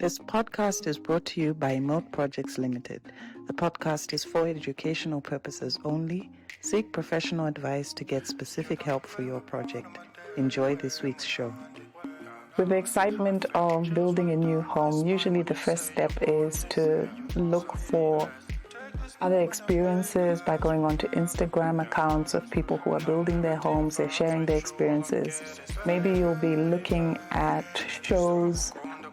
This podcast is brought to you by Emote Projects Limited. The podcast is for educational purposes only. Seek professional advice to get specific help for your project. Enjoy this week's show. With the excitement of building a new home, usually the first step is to look for other experiences by going onto Instagram accounts of people who are building their homes. They're sharing their experiences. Maybe you'll be looking at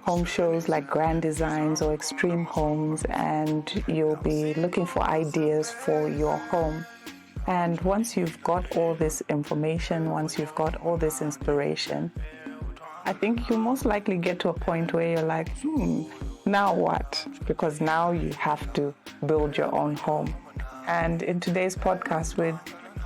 home shows like Grand Designs or Extreme Homes, and you'll be looking for ideas for your home. And once you've got all this information, once you've got all this inspiration, I think you most likely get to a point where you're like, now what? Because now you have to build your own home. And in today's podcast,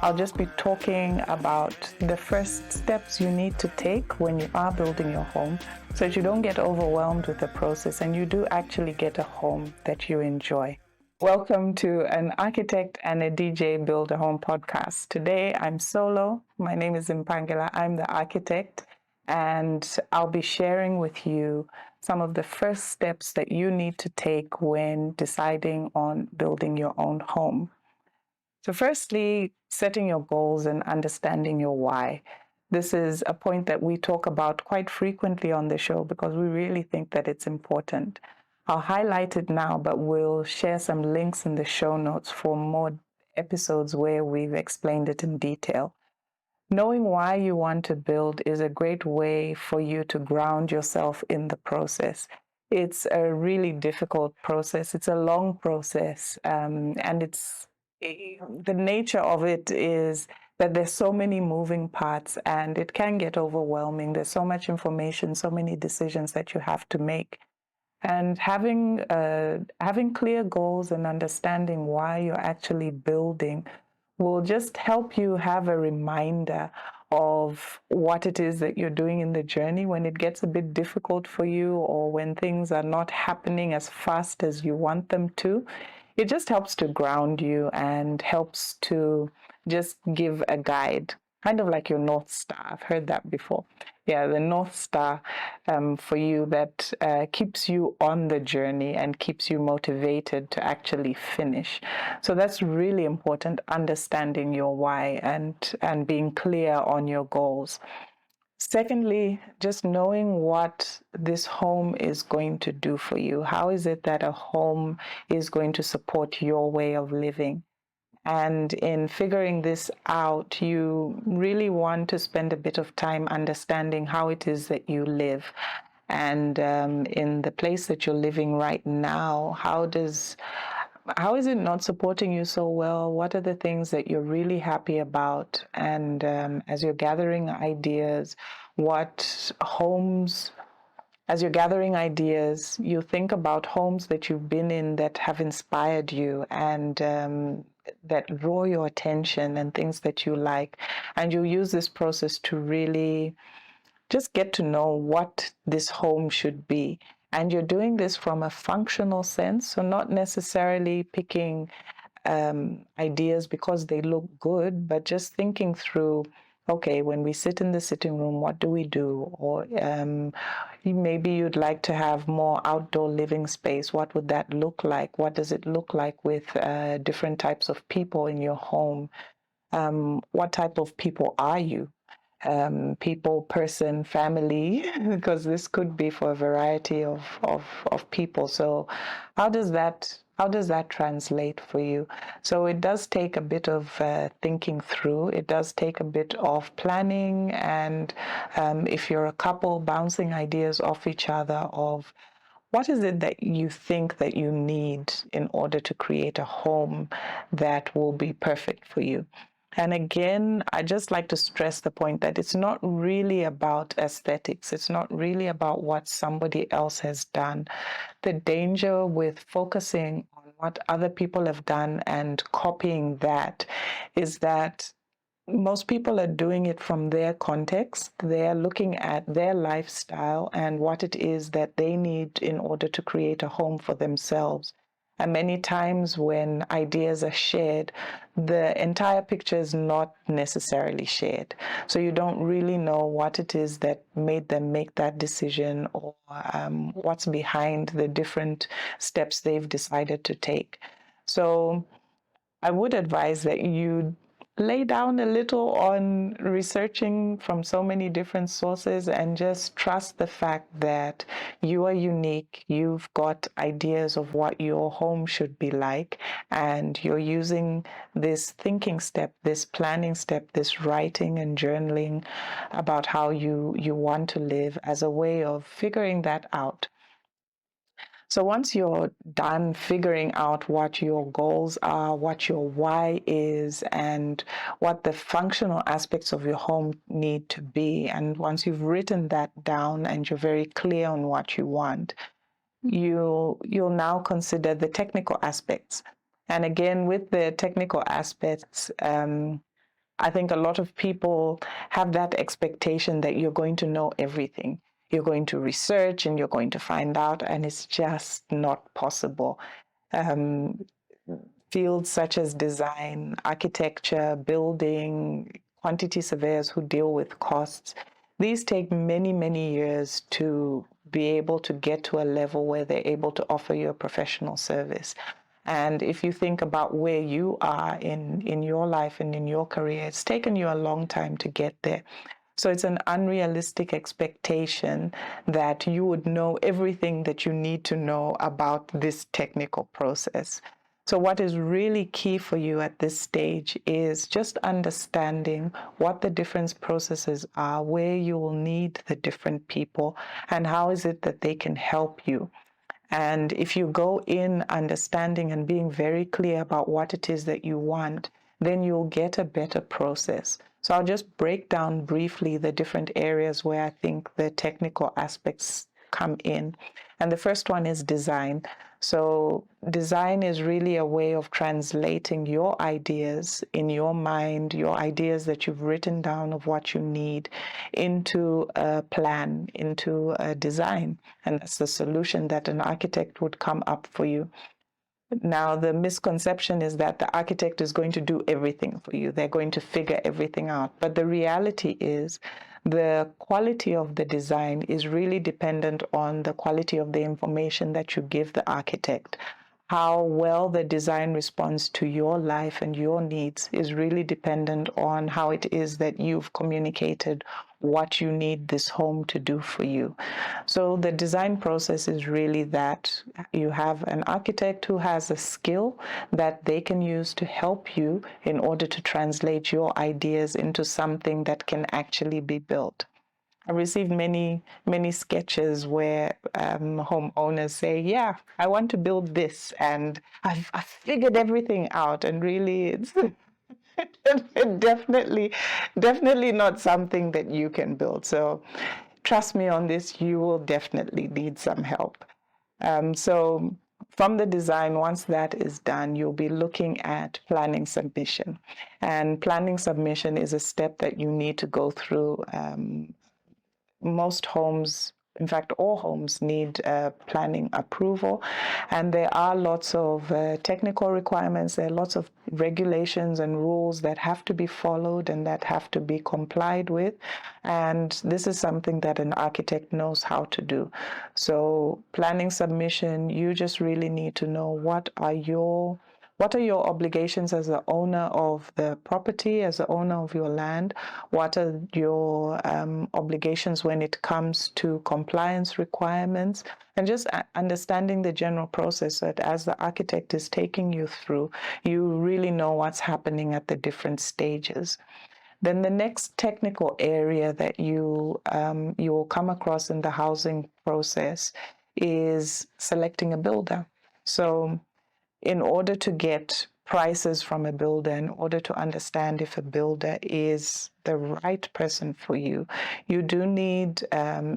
I'll just be talking about the first steps you need to take when you are building your home so that you don't get overwhelmed with the process and you do actually get a home that you enjoy. Welcome to an architect and a DJ build a home podcast. Today I'm solo. My name is Mphangela. I'm the architect, and I'll be sharing with you some of the first steps that you need to take when deciding on building your own home. So firstly, setting your goals and understanding your why. This is a point that we talk about quite frequently on the show because we really think that it's important. I'll highlight it now, but we'll share some links in the show notes for more episodes where we've explained it in detail. Knowing why you want to build is a great way for you to ground yourself in the process. It's a really difficult process. It's a long process, and the nature of it is that there's so many moving parts and it can get overwhelming. There's so much information, so many decisions that you have to make. And having clear goals and understanding why you're actually building will just help you have a reminder of what it is that you're doing in the journey when it gets a bit difficult for you or when things are not happening as fast as you want them to. It just helps to ground you and helps to just give a guide, kind of like your North Star. I've heard that before. Yeah, the North Star for you that keeps you on the journey and keeps you motivated to actually finish. So that's really important, understanding your why and being clear on your goals. Secondly, just knowing what this home is going to do for you. How is it that a home is going to support your way of living? And in figuring this out, you really want to spend a bit of time understanding how it is that you live. And in the place that you're living right now, how is it not supporting you so well? What are the things that you're really happy about? And as you're gathering ideas, as you're gathering ideas, you think about homes that you've been in that have inspired you and that draw your attention and things that you like. And you use this process to really just get to know what this home should be. And you're doing this from a functional sense, so not necessarily picking ideas because they look good, but just thinking through, okay, when we sit in the sitting room, what do we do? Or maybe you'd like to have more outdoor living space. What would that look like? What does it look like with different types of people in your home? What type of people are you? People, person, family, because this could be for a variety of people. So how does that translate for you? So it does take a bit of thinking through. It does take a bit of planning, and if you're a couple, bouncing ideas off each other of what is it that you think that you need in order to create a home that will be perfect for you. And again, I just like to stress the point that it's not really about aesthetics. It's not really about what somebody else has done. The danger with focusing on what other people have done and copying that is that most people are doing it from their context. They're looking at their lifestyle and what it is that they need in order to create a home for themselves. And many times when ideas are shared, the entire picture is not necessarily shared. So you don't really know what it is that made them make that decision, or what's behind the different steps they've decided to take. So I would advise that you lay down a little on researching from so many different sources and just trust the fact that you are unique. You've got ideas of what your home should be like, and you're using this thinking step, this planning step, this writing and journaling about how you want to live as a way of figuring that out. So once you're done figuring out what your goals are, what your why is, and what the functional aspects of your home need to be, and once you've written that down and you're very clear on what you want, you'll now consider the technical aspects. And again, with the technical aspects, I think a lot of people have that expectation that you're going to know everything. You're going to research and you're going to find out, and it's just not possible. Um, Fields such as design, architecture, building, quantity surveyors who deal with costs, these take many, many years to be able to get to a level where they're able to offer you a professional service. And if you think about where you are in your life and in your career, it's taken you a long time to get there. So it's an unrealistic expectation that you would know everything that you need to know about this technical process. So what is really key for you at this stage is just understanding what the different processes are, where you will need the different people, and how is it that they can help you. And if you go in understanding and being very clear about what it is that you want, then you'll get a better process. So I'll just break down briefly the different areas where I think the technical aspects come in. And the first one is design. So design is really a way of translating your ideas in your mind, your ideas that you've written down of what you need, into a plan, into a design. And that's the solution that an architect would come up for you. Now, the misconception is that the architect is going to do everything for you. They're going to figure everything out. But the reality is the quality of the design is really dependent on the quality of the information that you give the architect. How well the design responds to your life and your needs is really dependent on how it is that you've communicated what you need this home to do for you. So the design process is really that you have an architect who has a skill that they can use to help you in order to translate your ideas into something that can actually be built. I received many, many sketches where homeowners say, yeah, I want to build this, and I've figured everything out, and really it's definitely not something that you can build. So trust me on this, you will definitely need some help. So from the design, once that is done, you'll be looking at planning submission. And planning submission is a step that you need to go through. Most homes, in fact, all homes need planning approval. And there are lots of technical requirements. There are lots of regulations and rules that have to be followed and that have to be complied with. And this is something that an architect knows how to do. So planning submission, you just really need to know what are your obligations as the owner of the property, as the owner of your land? What are your obligations when it comes to compliance requirements? And just understanding the general process so that as the architect is taking you through, you really know what's happening at the different stages. Then the next technical area that you will come across in the housing process is selecting a builder. So in order to get prices from a builder, in order to understand if a builder is the right person for you, you do need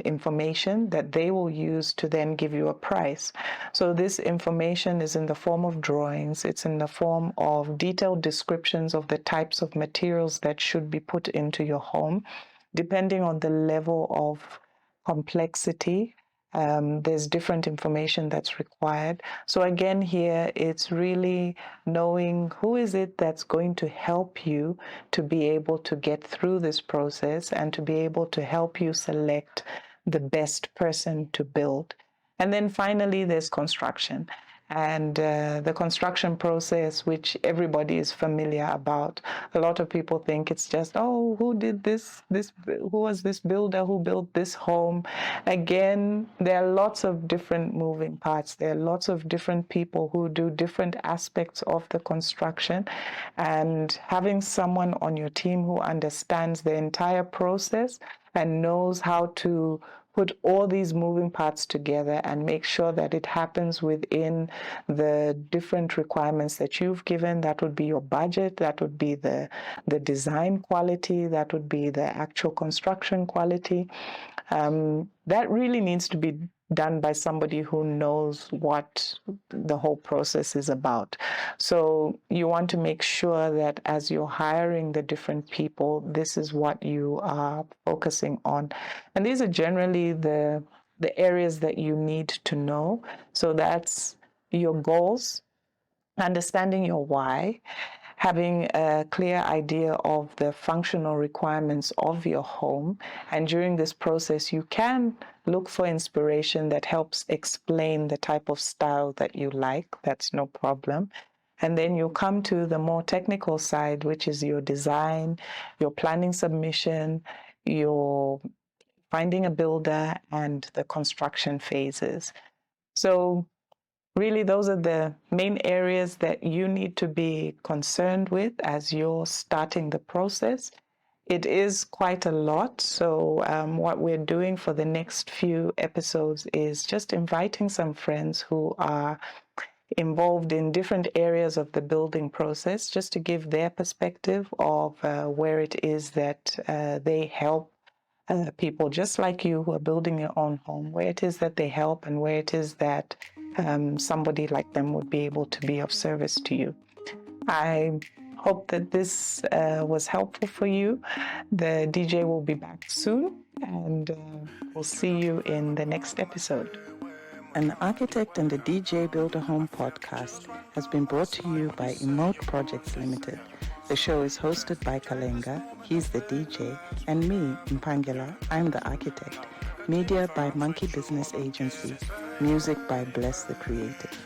information that they will use to then give you a price. So this information is in the form of drawings. It's in the form of detailed descriptions of the types of materials that should be put into your home, depending on the level of complexity There's different information that's required. So again, here it's really knowing who is it that's going to help you to be able to get through this process and to be able to help you select the best person to build. And then finally, there's construction. And the construction process, which everybody is familiar about. A lot of people think it's just, oh, who did this? Who was this builder who built this home? Again, there are lots of different moving parts. There are lots of different people who do different aspects of the construction. And having someone on your team who understands the entire process and knows how to put all these moving parts together and make sure that it happens within the different requirements that you've given. That would be your budget, that would be the design quality, that would be the actual construction quality. That really needs to be done by somebody who knows what the whole process is about. So you want to make sure that as you're hiring the different people, this is what you are focusing on. And these are generally the areas that you need to know. So that's your goals, understanding your why, having a clear idea of the functional requirements of your home. And during this process, you can look for inspiration that helps explain the type of style that you like. That's no problem. And then you come to the more technical side, which is your design, your planning submission, your finding a builder, and the construction phases. So really, those are the main areas that you need to be concerned with as you're starting the process. It is quite a lot. So what we're doing for the next few episodes is just inviting some friends who are involved in different areas of the building process, just to give their perspective of where it is that they help people just like you who are building your own home, where it is that they help and where it is that somebody like them would be able to be of service to you. I hope that this was helpful for you. The DJ will be back soon, and we'll see you in the next episode. An Architect and a DJ Build a Home podcast has been brought to you by Emote Projects Limited. The show is hosted by Kalenga, he's the DJ, and me, Mphangela, I'm the architect. Media by Monkey Business Agency. Music by Bless the Creative.